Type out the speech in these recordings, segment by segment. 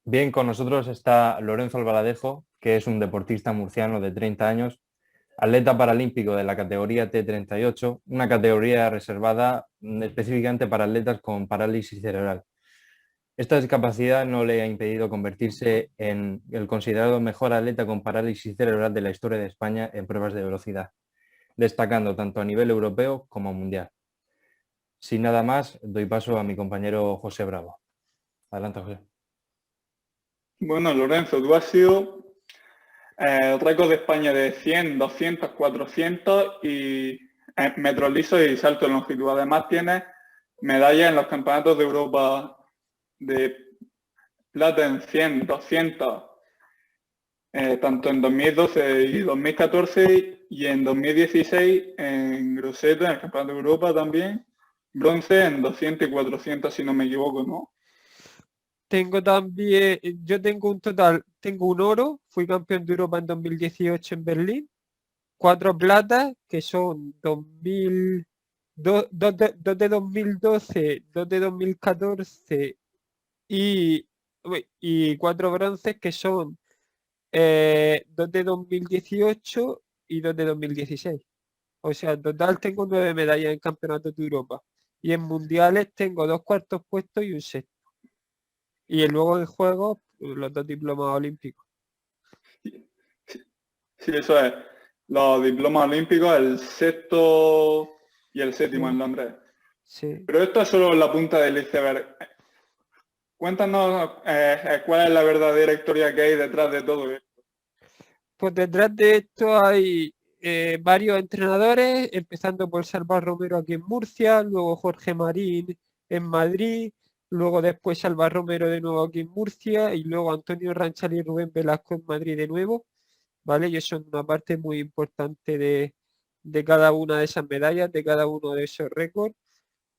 Bien, con nosotros está Lorenzo Albaladejo, que es un deportista murciano de 30 años, atleta paralímpico de la categoría T38, una categoría reservada específicamente para atletas con parálisis cerebral. Esta discapacidad no le ha impedido convertirse en el considerado mejor atleta con parálisis cerebral de la historia de España en pruebas de velocidad, destacando tanto a nivel europeo como mundial. Sin nada más, doy paso a mi compañero José Bravo. Adelante, José. Bueno, Lorenzo, tú has sido récord de España de 100, 200, 400 y metros lisos y salto de longitud. Además tienes medallas en los campeonatos de Europa de plata en 100, 200, tanto en 2012 y 2014 y en 2016 en Grosseto, en el campeonato de Europa también, bronce en 200 y 400 si no me equivoco, ¿no? Tengo también, yo tengo un total, tengo un oro, fui campeón de Europa en 2018 en Berlín, 4 platas, que son 2000, dos de 2012, 2 de 2014 y 4 bronces, que son 2 de 2018 y 2 de 2016. O sea, en total tengo 9 medallas en campeonatos de Europa. Y en mundiales tengo 2 cuartos puestos y un sexto. Y luego en juegos, los 2 diplomas olímpicos. Sí, eso es. Los diplomas olímpicos, el sexto y el séptimo en Sí, Londres. sí. Pero esto es solo la punta del iceberg. Cuéntanos cuál es la verdadera historia que hay detrás de todo esto. Pues detrás de esto hay varios entrenadores, empezando por Salva Romero aquí en Murcia, luego Jorge Marín en Madrid, luego después Salva Romero de nuevo aquí en Murcia y luego Antonio Ranchal y Rubén Velasco en Madrid de nuevo, ¿vale? Ellos son una parte muy importante de cada una de esas medallas, de cada uno de esos récords.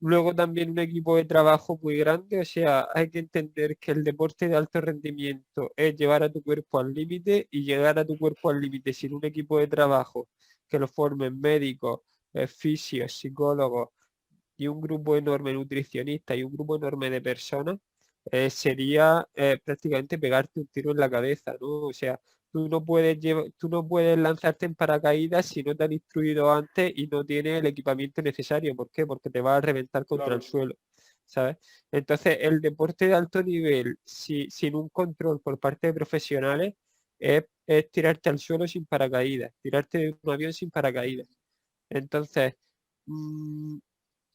Luego también un equipo de trabajo muy grande, o sea, hay que entender que el deporte de alto rendimiento es llevar a tu cuerpo al límite y llegar a tu cuerpo al límite sin un equipo de trabajo que lo formen médicos, fisios, psicólogos y un grupo enorme de nutricionistas y un grupo enorme de personas, sería prácticamente pegarte un tiro en la cabeza, ¿no? O sea, tú no puedes lanzarte en paracaídas si no te han instruido antes y no tienes el equipamiento necesario. ¿Por qué? Porque te vas a reventar contra el Claro. suelo, ¿sabes? Entonces, el deporte de alto nivel, sin un control por parte de profesionales, es tirarte al suelo sin paracaídas, tirarte de un avión sin paracaídas. Entonces, mm,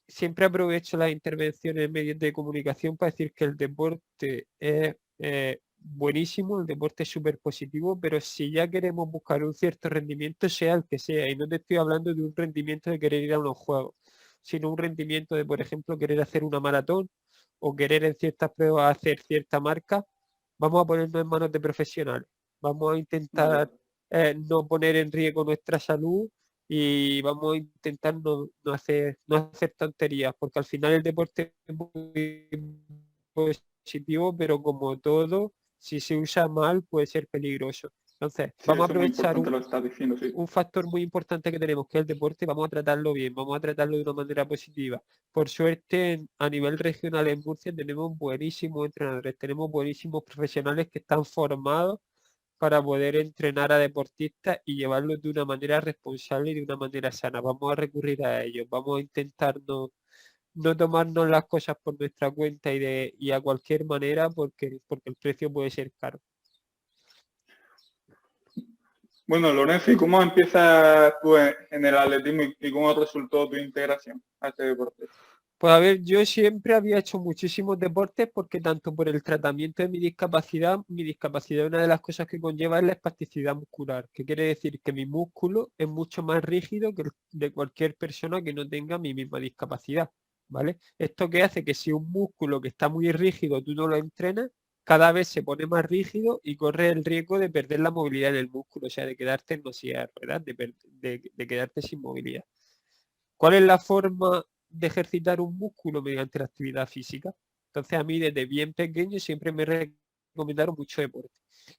siempre aprovecho las intervenciones en medios de comunicación para decir que el deporte es buenísimo, el deporte es súper positivo, pero si ya queremos buscar un cierto rendimiento, sea el que sea, y no te estoy hablando de un rendimiento de querer ir a unos juegos, sino un rendimiento de, por ejemplo, querer hacer una maratón o querer en ciertas pruebas hacer cierta marca, vamos a ponernos en manos de profesionales. Vamos a intentar Vale. no poner en riesgo nuestra salud y vamos a intentar no hacer tonterías, porque al final el deporte es muy positivo, pero como todo, si se usa mal puede ser peligroso. Entonces, Sí, vamos a eso es muy aprovechar importante lo que estás diciendo, sí. un factor muy importante que tenemos, que es el deporte, vamos a tratarlo bien, vamos a tratarlo de una manera positiva. Por suerte, a nivel regional en Murcia tenemos buenísimos entrenadores, tenemos buenísimos profesionales que están formados para poder entrenar a deportistas y llevarlos de una manera responsable y de una manera sana. Vamos a recurrir a ellos, vamos a intentar no tomarnos las cosas por nuestra cuenta y a cualquier manera porque el precio puede ser caro. Bueno, Lorenzo, ¿y cómo empiezas tú en el atletismo y cómo resultó tu integración a este deporte? Pues a ver, yo siempre había hecho muchísimos deportes porque tanto por el tratamiento de mi discapacidad una de las cosas que conlleva es la espasticidad muscular, que quiere decir que mi músculo es mucho más rígido que el de cualquier persona que no tenga mi misma discapacidad, ¿vale? Esto que hace que si un músculo que está muy rígido tú no lo entrenas, cada vez se pone más rígido y corre el riesgo de perder la movilidad en el músculo, o sea, de quedarte en silla de ruedas, de quedarte sin movilidad. ¿Cuál es la forma de ejercitar un músculo? Mediante la actividad física. Entonces a mí desde bien pequeño siempre me recomendaron mucho deporte.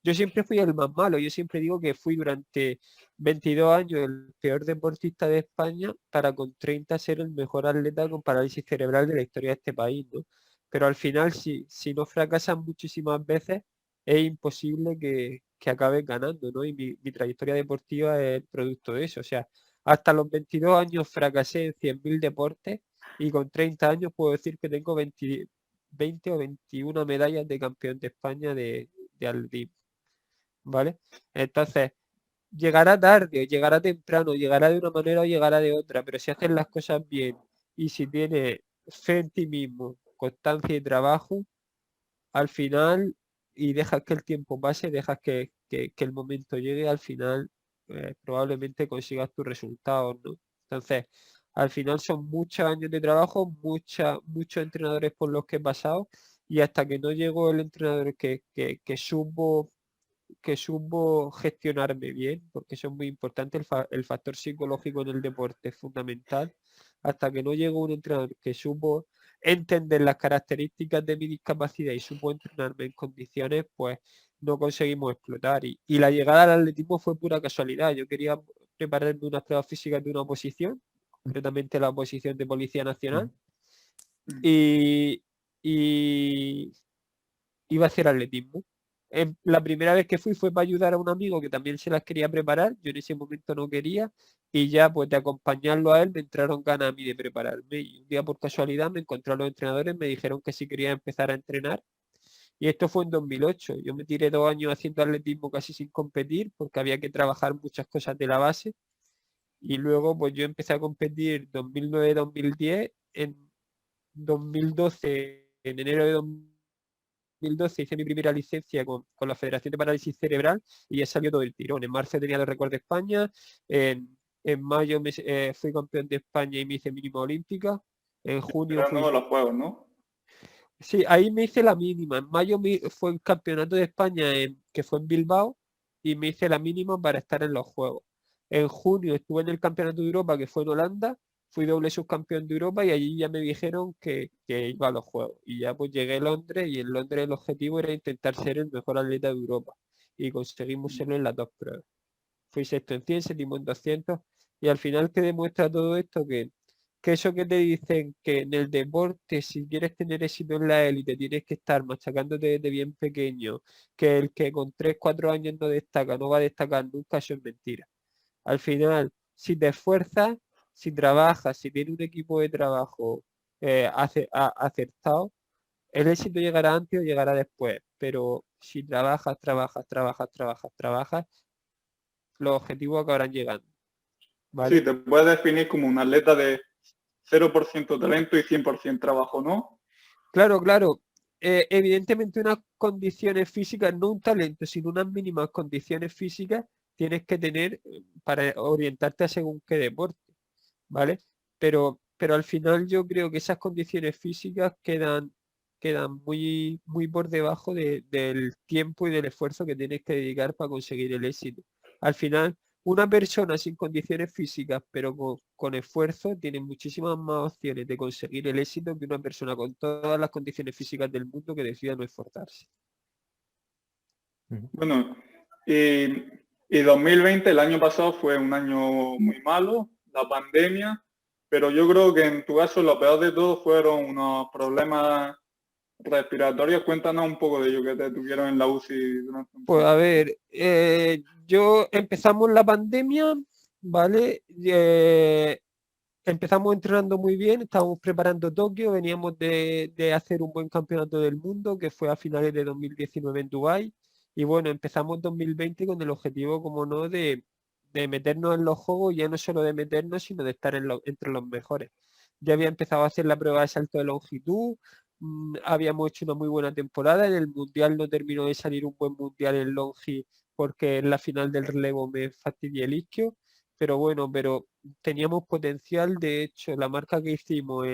Yo siempre fui el más malo, yo siempre digo que fui durante 22 años el peor deportista de España para con 30 ser el mejor atleta con parálisis cerebral de la historia de este país, ¿no? Pero al final, si no fracasas muchísimas veces, es imposible que acabes ganando, ¿no? Y mi trayectoria deportiva es el producto de eso. O sea, hasta los 22 años fracasé en 100.000 deportes y con 30 años puedo decir que tengo 20 o 21 medallas de campeón de España de atletismo, ¿vale? Entonces, llegará tarde, o llegará temprano, llegará de una manera o llegará de otra, pero si haces las cosas bien y si tienes fe en ti mismo, constancia y trabajo, al final, y dejas que el tiempo pase, dejas que el momento llegue, al final probablemente consigas tus resultados, ¿no? Entonces, al final son muchos años de trabajo, muchos entrenadores por los que he pasado, y hasta que no llegó el entrenador que supo gestionarme bien, porque eso es muy importante, el factor psicológico en el deporte es fundamental, hasta que no llegó un entrenador que supo entender las características de mi discapacidad y supo entrenarme en condiciones, pues no conseguimos explotar. Y la llegada al atletismo fue pura casualidad. Yo quería prepararme unas pruebas físicas de una oposición, concretamente la oposición de Policía Nacional, y, y iba a hacer atletismo. La primera vez que fue para ayudar a un amigo que también se las quería preparar, yo en ese momento no quería, y ya pues de acompañarlo a él me entraron ganas a mí de prepararme. Y un día por casualidad me encontré a los entrenadores, me dijeron que si quería empezar a entrenar, y esto fue en 2008. Yo me tiré 2 años haciendo atletismo casi sin competir, porque había que trabajar muchas cosas de la base, y luego pues yo empecé a competir 2009-2010, en 2012, en enero de 2012 hice mi primera licencia con la Federación de Parálisis Cerebral y ya salió todo el tirón. En marzo tenía el récord de España, en mayo fui campeón de España y me hice mínima olímpica, en junio Pero no fui... los juegos, ¿no? Sí, ahí me hice la mínima. En mayo fue el campeonato de España que fue en Bilbao y me hice la mínima para estar en los juegos. En junio estuve en el campeonato de Europa que fue en Holanda, fui doble subcampeón de Europa y allí ya me dijeron que iba a los juegos. Y ya pues llegué a Londres y en Londres el objetivo era intentar ser el mejor atleta de Europa. Y conseguimos serlo en las dos pruebas. Fui sexto en 100, séptimo en 200 y al final que demuestra todo esto que eso que te dicen que en el deporte, si quieres tener éxito en la élite, tienes que estar machacándote desde bien pequeño, que el que con 3 4 años no destaca, no va a destacar nunca, eso es mentira. Al final, si te esfuerzas, si trabajas, si tienes un equipo de trabajo acertado, el éxito llegará antes o llegará después, pero si trabajas, los objetivos acabarán llegando, Sí, ¿vale? te puedes definir como un atleta de 0% talento y 100% trabajo, ¿no? Claro, claro. Evidentemente unas condiciones físicas, no un talento, sino unas mínimas condiciones físicas tienes que tener para orientarte a según qué deporte, ¿vale? Pero al final yo creo que esas condiciones físicas quedan muy, muy por debajo del tiempo y del esfuerzo que tienes que dedicar para conseguir el éxito. Al final, una persona sin condiciones físicas, pero con esfuerzo, tiene muchísimas más opciones de conseguir el éxito que una persona con todas las condiciones físicas del mundo que decida no esforzarse. Bueno, y 2020, el año pasado, fue un año muy malo, la pandemia, pero yo creo que en tu caso lo peor de todo fueron unos problemas respiratorios. Cuéntanos un poco de ello que te tuvieron en la UCI durante un Pues tiempo. a ver, yo empezamos la pandemia, ¿vale? Empezamos entrenando muy bien, estábamos preparando Tokio, veníamos de hacer un buen campeonato del mundo que fue a finales de 2019 en Dubái. Y bueno, empezamos 2020 con el objetivo, como no, de meternos en los juegos, ya no solo de meternos, sino de estar entre los mejores. Ya había empezado a hacer la prueba de salto de longitud, habíamos hecho una muy buena temporada, en el mundial no terminó de salir un buen mundial en longi porque en la final del relevo me fastidié el isquio, pero bueno, pero teníamos potencial. De hecho, la marca que hicimos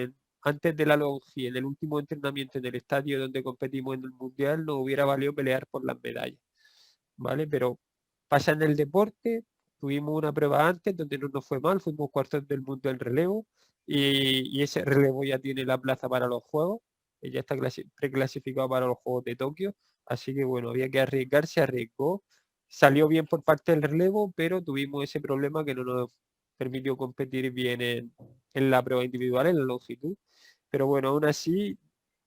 antes de la longi, en el último entrenamiento en el estadio donde competimos en el mundial, nos hubiera valido pelear por las medallas, ¿vale? Pero pasa en el deporte, tuvimos una prueba antes donde no nos fue mal, fuimos cuartos del mundo en relevo y ese relevo ya tiene la plaza para los Juegos, ya está preclasificado para los Juegos de Tokio, así que bueno, había que arriesgar, se arriesgó, salió bien por parte del relevo, pero tuvimos ese problema que no nos permitió competir bien en la prueba individual, en la longitud, pero bueno, aún así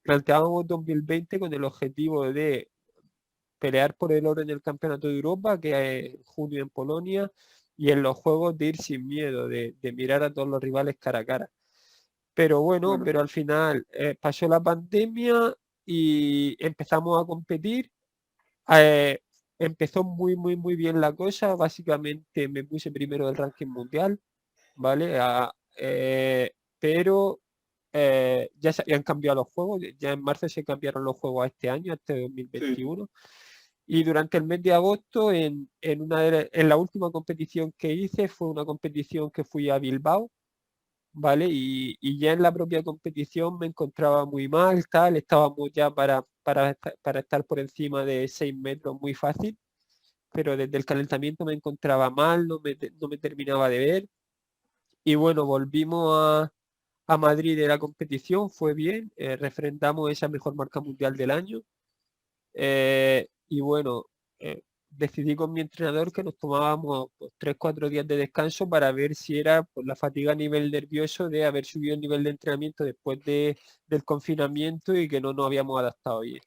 planteábamos 2020 con el objetivo de pelear por el oro en el Campeonato de Europa, que es en junio en Polonia, y en los Juegos de ir sin miedo, de mirar a todos los rivales cara a cara. Pero bueno, Bueno, pero al final pasó la pandemia y empezamos a competir. Eh, Empezó muy, muy, muy bien la cosa. Básicamente me puse primero del ranking mundial, ¿vale? Pero ya se habían cambiado los juegos. Ya en marzo se cambiaron los juegos a este año, a este sí, 2021. Y durante el mes de agosto, en la última competición que hice, fue una competición que fui a Bilbao, ¿vale? Y ya en la propia competición me encontraba muy mal, tal, estábamos ya para estar por encima de 6 metros muy fácil, pero desde el calentamiento me encontraba mal, no me terminaba de ver. Y bueno, volvimos a Madrid de la competición, fue bien, refrendamos esa mejor marca mundial del año. Y bueno, decidí con mi entrenador que nos tomábamos pues, 3-4 días de descanso para ver si era pues, la fatiga a nivel nervioso de haber subido el nivel de entrenamiento después del confinamiento y que no nos habíamos adaptado bien.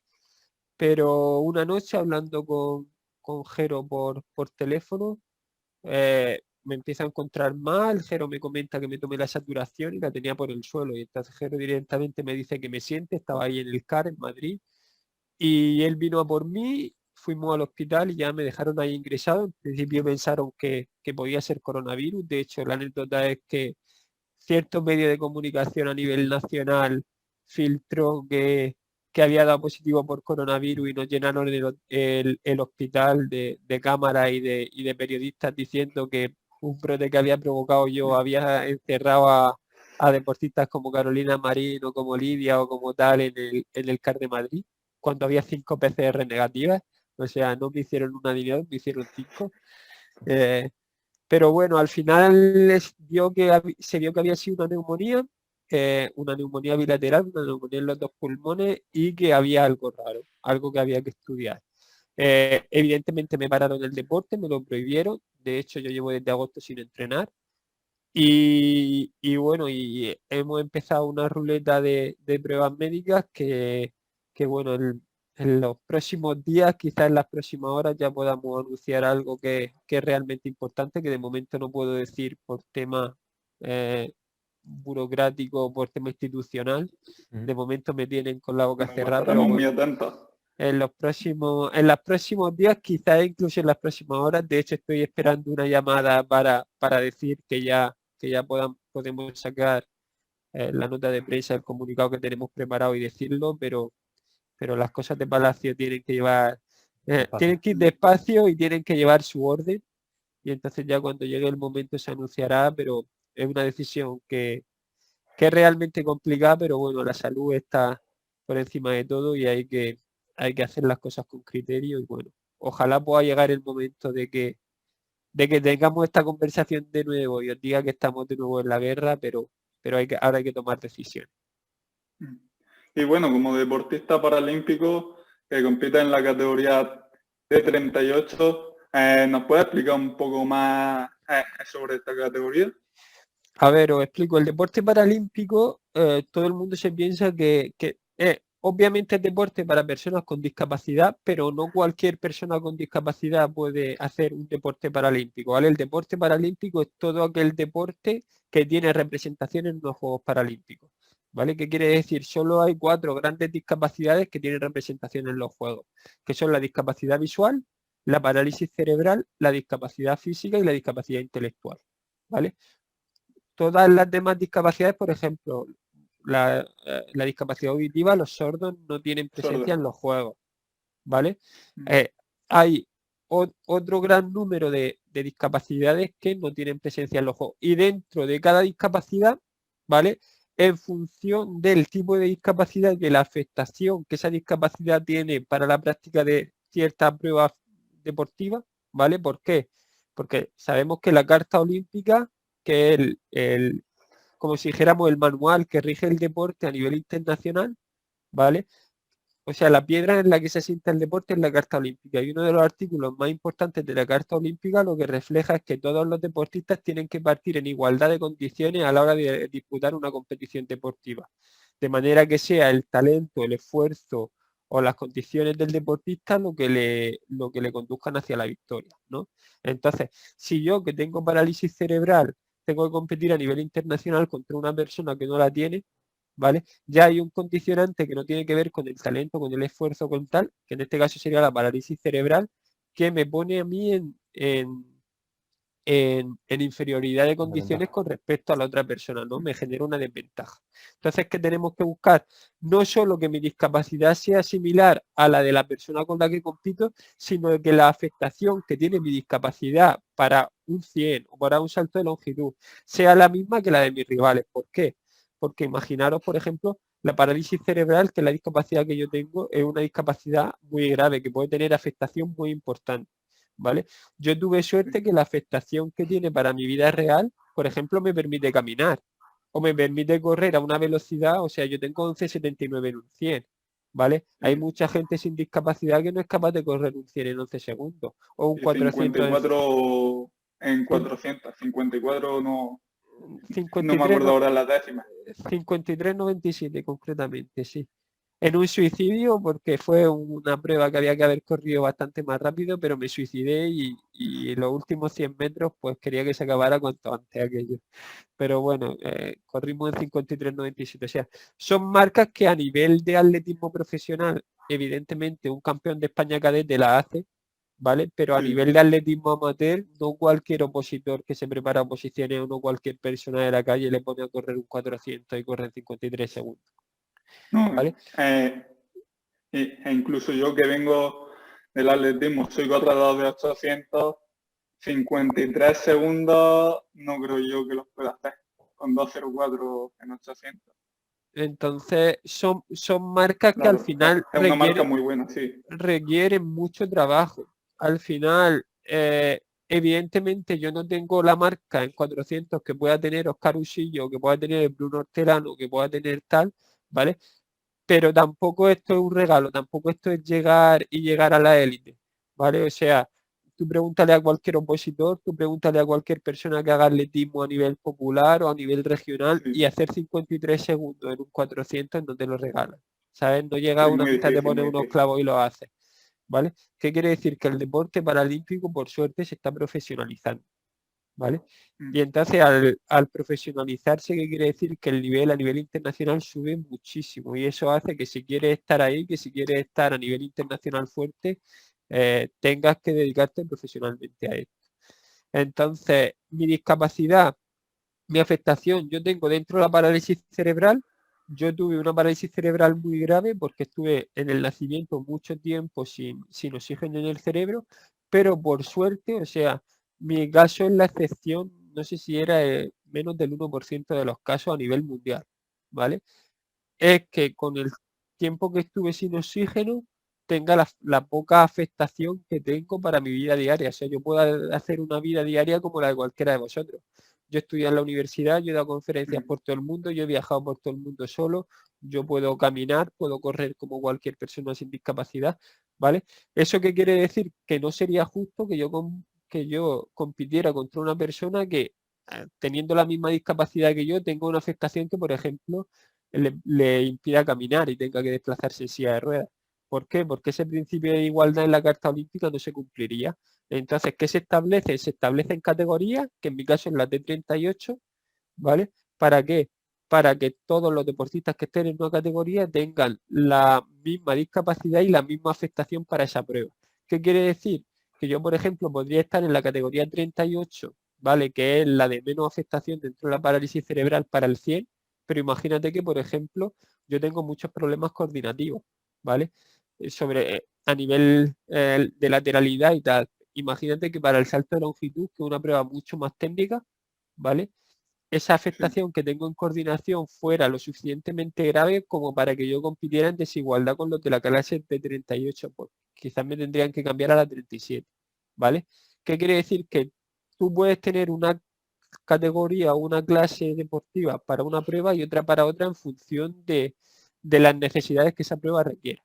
Pero una noche hablando con Jero por teléfono, me empieza a encontrar mal, Jero me comenta que me tomé la saturación y la tenía por el suelo. Y entonces Jero directamente me dice que me siente, estaba ahí en el CAR en Madrid y él vino a por mí, fuimos al hospital y ya me dejaron ahí ingresado. En principio pensaron que podía ser coronavirus. De hecho, la anécdota es que ciertos medios de comunicación a nivel nacional filtró que había dado positivo por coronavirus y nos llenaron el hospital de cámaras y de periodistas diciendo que un brote que había provocado yo había encerrado a deportistas como Carolina Marín o como Lidia o como tal en el CAR de Madrid, cuando había 5 PCR negativas. O sea, no me hicieron una ni dos, me hicieron 5. Pero bueno, al final se vio que había sido una neumonía bilateral, una neumonía en los 2 pulmones y que había algo raro, algo que había que estudiar. Evidentemente me pararon el deporte, me lo prohibieron. De hecho, yo llevo desde agosto sin entrenar. Y bueno, y hemos empezado una ruleta de pruebas médicas que bueno, en los próximos días, quizás en las próximas horas ya podamos anunciar algo que es realmente importante, que de momento no puedo decir por tema burocrático, por tema institucional. De momento me tienen con la boca bueno, pues cerrada, pero estaremos muy bueno, atentos. en los próximos días, quizás incluso en las próximas horas, de hecho estoy esperando una llamada para decir que ya podemos sacar la nota de prensa, el comunicado que tenemos preparado y decirlo, pero las cosas de Palacio tienen que ir despacio y tienen que llevar su orden. Y entonces ya cuando llegue el momento se anunciará, pero es una decisión que es realmente complicada, pero bueno, la salud está por encima de todo y hay que hacer las cosas con criterio y bueno, ojalá pueda llegar el momento de que tengamos esta conversación de nuevo y os diga que estamos de nuevo en la guerra, pero ahora hay que tomar decisiones. Y bueno, como deportista paralímpico que compite en la categoría T38, ¿nos puede explicar un poco más sobre esta categoría? A ver, os explico, el deporte paralímpico, todo el mundo se piensa que obviamente es deporte para personas con discapacidad, pero no cualquier persona con discapacidad puede hacer un deporte paralímpico, ¿vale? El deporte paralímpico es todo aquel deporte que tiene representación en los Juegos Paralímpicos, ¿vale? ¿Qué quiere decir? Solo hay 4 grandes discapacidades que tienen representación en los Juegos, que son la discapacidad visual, la parálisis cerebral, la discapacidad física y la discapacidad intelectual, ¿vale? Todas las demás discapacidades, por ejemplo, la discapacidad auditiva, los sordos no tienen presencia Sordo. en los juegos, ¿vale? Hay otro gran número de discapacidades que no tienen presencia en los juegos. Y dentro de cada discapacidad, ¿vale? En función del tipo de discapacidad y de la afectación que esa discapacidad tiene para la práctica de ciertas pruebas deportivas, ¿vale? ¿Por qué? Porque sabemos que la Carta Olímpica, que es como si dijéramos el manual que rige el deporte a nivel internacional, ¿vale? O sea, la piedra en la que se asienta el deporte es la Carta Olímpica. Y uno de los artículos más importantes de la Carta Olímpica lo que refleja es que todos los deportistas tienen que partir en igualdad de condiciones a la hora de disputar una competición deportiva. De manera que sea el talento, el esfuerzo o las condiciones del deportista lo que le conduzcan hacia la victoria, ¿no? Entonces, si yo que tengo parálisis cerebral tengo que competir a nivel internacional contra una persona que no la tiene, ¿vale? Ya hay un condicionante que no tiene que ver con el talento, con el esfuerzo, con tal, que en este caso sería la parálisis cerebral, que me pone a mí en inferioridad de condiciones con respecto a la otra persona, ¿no? Me genera una desventaja. Entonces, ¿qué tenemos que buscar? No solo que mi discapacidad sea similar a la de la persona con la que compito, sino que la afectación que tiene mi discapacidad para un 100 o para un salto de longitud sea la misma que la de mis rivales. ¿Por qué? Porque imaginaros, por ejemplo, la parálisis cerebral, que es la discapacidad que yo tengo, es una discapacidad muy grave, que puede tener afectación muy importante, ¿vale? Yo tuve suerte que la afectación que tiene para mi vida real, por ejemplo, me permite caminar o me permite correr a una velocidad, o sea, yo tengo 11,79 en un 100, ¿vale? Hay mucha gente sin discapacidad que no es capaz de correr un 100 en 11 segundos o un Y 400 54 en en 400, 54 no, no me 53, acuerdo ahora las décimas. 53,97 concretamente, sí. En un suicidio porque fue una prueba que había que haber corrido bastante más rápido, pero me suicidé y los últimos 100 metros pues quería que se acabara cuanto antes aquello. Pero bueno, corrimos en 53,97. O sea, son marcas que a nivel de atletismo profesional, evidentemente un campeón de España cadete la hace, ¿vale? Pero a Sí. nivel de atletismo amateur, no cualquier opositor que se prepara a oposiciones o no cualquier persona de la calle le pone a correr un 400 y corre en 53 segundos, No, ¿vale? incluso yo que vengo del atletismo, soy corredor de 800, 53 segundos, no creo yo que los pueda hacer con 2:04 en 800. Entonces, son marcas que al Claro, final es una marca muy buena, sí. requieren mucho trabajo. Al final, evidentemente yo no tengo la marca en 400 que pueda tener Oscar Usillo, que pueda tener Bruno Hortelano, que pueda tener tal, ¿vale? Pero tampoco esto es un regalo, tampoco esto es llegar a la élite, ¿vale? O sea, tú pregúntale a cualquier opositor, tú pregúntale a cualquier persona que haga atletismo a nivel popular o a nivel regional Sí, y hacer 53 segundos en un 400 no te lo regalan, ¿sabes? No llega a sí, una muy pista, te difícil, pone muy unos difícil. clavos y lo hace, ¿vale? ¿Qué quiere decir? Que el deporte paralímpico, por suerte, se está profesionalizando, ¿vale? Mm. Y entonces al profesionalizarse, ¿qué quiere decir? Que el nivel a nivel internacional sube muchísimo y eso hace que si quieres estar ahí, que si quieres estar a nivel internacional fuerte, tengas que dedicarte profesionalmente a esto. Entonces, mi discapacidad, mi afectación, yo tengo dentro de la parálisis cerebral, yo tuve una parálisis cerebral muy grave porque estuve en el nacimiento mucho tiempo sin oxígeno en el cerebro, pero por suerte, o sea, mi caso es la excepción, no sé si era menos del 1% de los casos a nivel mundial, ¿vale? Es que con el tiempo que estuve sin oxígeno tenga la poca afectación que tengo para mi vida diaria. O sea, yo puedo hacer una vida diaria como la de cualquiera de vosotros. Yo estudié en la universidad, yo he dado conferencias Mm. por todo el mundo, yo he viajado por todo el mundo solo, yo puedo caminar, puedo correr como cualquier persona sin discapacidad, ¿vale? ¿Eso qué quiere decir? Que no sería justo que yo compitiera contra una persona que, teniendo la misma discapacidad que yo, tenga una afectación que, por ejemplo, le impida caminar y tenga que desplazarse en silla de ruedas. ¿Por qué? Porque ese principio de igualdad en la Carta Olímpica no se cumpliría. Entonces, ¿qué se establece? Se establecen categorías, que en mi caso es la T38, ¿vale? ¿Para qué? Para que todos los deportistas que estén en una categoría tengan la misma discapacidad y la misma afectación para esa prueba. ¿Qué quiere decir? Que yo, por ejemplo, podría estar en la categoría 38, ¿vale? Que es la de menos afectación dentro de la parálisis cerebral para el 100, pero imagínate que, por ejemplo, yo tengo muchos problemas coordinativos, ¿vale? A nivel de lateralidad y tal. Imagínate que para el salto de longitud, que es una prueba mucho más técnica, ¿vale? Esa Sí. afectación que tengo en coordinación fuera lo suficientemente grave como para que yo compitiera en desigualdad con los de la clase de 38, pues quizás me tendrían que cambiar a la 37, ¿vale? ¿Qué quiere decir? Que tú puedes tener una categoría o una clase deportiva para una prueba y otra para otra en función de las necesidades que esa prueba requiere,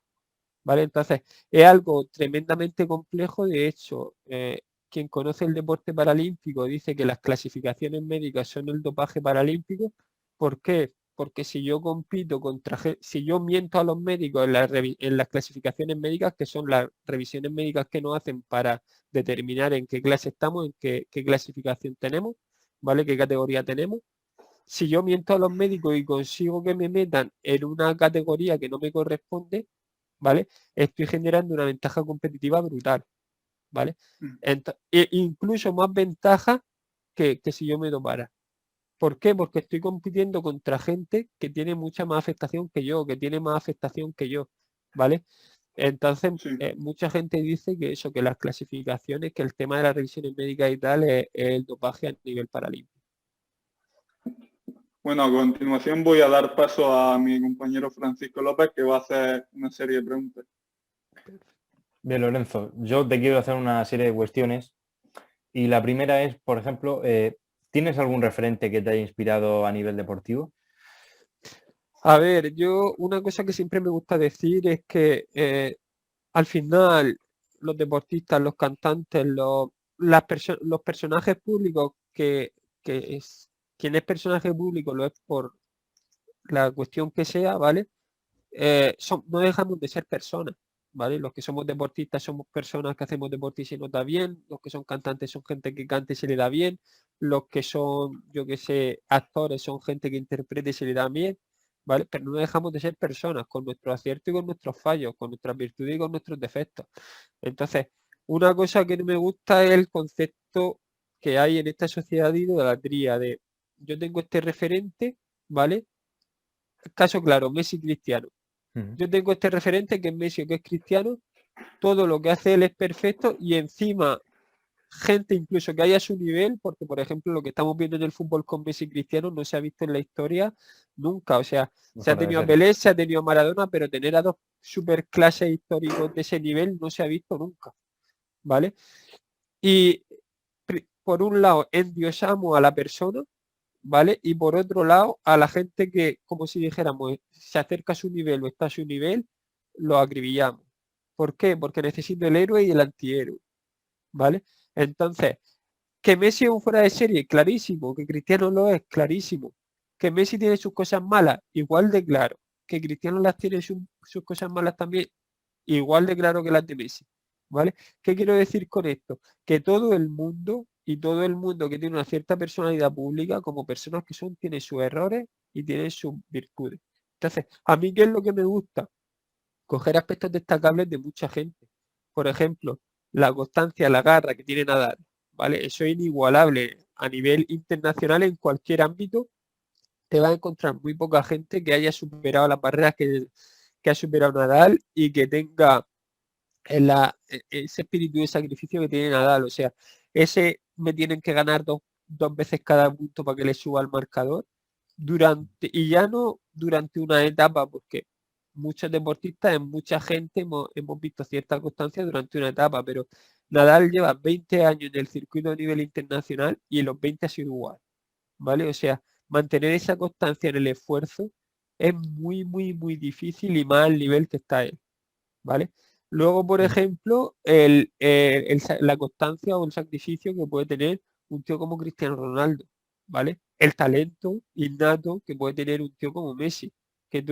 ¿vale? Entonces, es algo tremendamente complejo. De hecho, quien conoce el deporte paralímpico dice que las clasificaciones médicas son el dopaje paralímpico. ¿Por qué? Porque si yo compito si yo miento a los médicos en las clasificaciones médicas, que son las revisiones médicas que nos hacen para determinar en qué clase estamos, en qué clasificación tenemos, ¿vale? ¿Qué categoría tenemos? Si yo miento a los médicos y consigo que me metan en una categoría que no me corresponde, ¿vale? Estoy generando una ventaja competitiva brutal, ¿vale? Incluso más ventaja que si yo me dopara. ¿Por qué? Porque estoy compitiendo contra gente que tiene mucha más afectación que yo, que tiene más afectación que yo, ¿vale? Entonces, Sí. mucha gente dice que eso, que las clasificaciones, que el tema de las revisiones médicas y tal es el dopaje a nivel paralímpico. Bueno, a continuación voy a dar paso a mi compañero Francisco López, que va a hacer una serie de preguntas. Bien, Lorenzo, yo te quiero hacer una serie de cuestiones y la primera es, por ejemplo, ¿tienes algún referente que te haya inspirado a nivel deportivo? A ver, yo una cosa que siempre me gusta decir es que al final los deportistas, los cantantes, los personajes públicos quien es personaje público lo es por la cuestión que sea, ¿vale? No dejamos de ser personas, ¿vale? Los que somos deportistas somos personas que hacemos deporte y se nos da bien, los que son cantantes son gente que cante y se le da bien, los que son, yo que sé, actores son gente que interprete y se le da bien, ¿vale? Pero no dejamos de ser personas, con nuestros aciertos y con nuestros fallos, con nuestras virtudes y con nuestros defectos. Entonces, una cosa que no me gusta es el concepto que hay en esta sociedad de idolatría, de yo tengo este referente, ¿vale? Caso claro, Messi Cristiano. Yo tengo este referente que es Messi o que es Cristiano, todo lo que hace él es perfecto y encima gente incluso que haya a su nivel, porque por ejemplo lo que estamos viendo en el fútbol con Messi y Cristiano no se ha visto en la historia nunca, o sea, se ha tenido a Pelé, se ha tenido a Maradona, pero tener a dos superclases históricos de ese nivel no se ha visto nunca, ¿vale? Y por un lado endiosamos a la persona, ¿vale? Y por otro lado, a la gente que, como si dijéramos, se acerca a su nivel o está a su nivel, lo acribillamos. ¿Por qué? Porque necesito el héroe y el antihéroe, ¿vale? Entonces, que Messi es un fuera de serie, clarísimo. Que Cristiano lo es, clarísimo. Que Messi tiene sus cosas malas, igual de claro. Que Cristiano las tiene sus cosas malas también, igual de claro que las de Messi, ¿vale? ¿Qué quiero decir con esto? Que todo el mundo y todo el mundo que tiene una cierta personalidad pública, como personas que son, tiene sus errores y tiene sus virtudes. Entonces, a mí, ¿qué es lo que me gusta? Coger aspectos destacables de mucha gente. Por ejemplo, la constancia, la garra que tiene Nadal, ¿vale? Eso es inigualable a nivel internacional en cualquier ámbito. Te vas a encontrar muy poca gente que haya superado las barreras que ha superado Nadal y que tenga ese espíritu de sacrificio que tiene Nadal. O sea, ese me tienen que ganar dos veces cada punto para que le suba al marcador. Y ya no durante una etapa, porque muchos deportistas, en mucha gente hemos visto cierta constancia durante una etapa, pero Nadal lleva 20 años en el circuito a nivel internacional y en los 20 ha sido igual, ¿vale? O sea, mantener esa constancia en el esfuerzo es muy, muy, muy difícil y más al nivel que está él, ¿vale? Luego, por ejemplo, la constancia o el sacrificio que puede tener un tío como Cristiano Ronaldo, ¿vale? El talento innato que puede tener un tío como Messi, que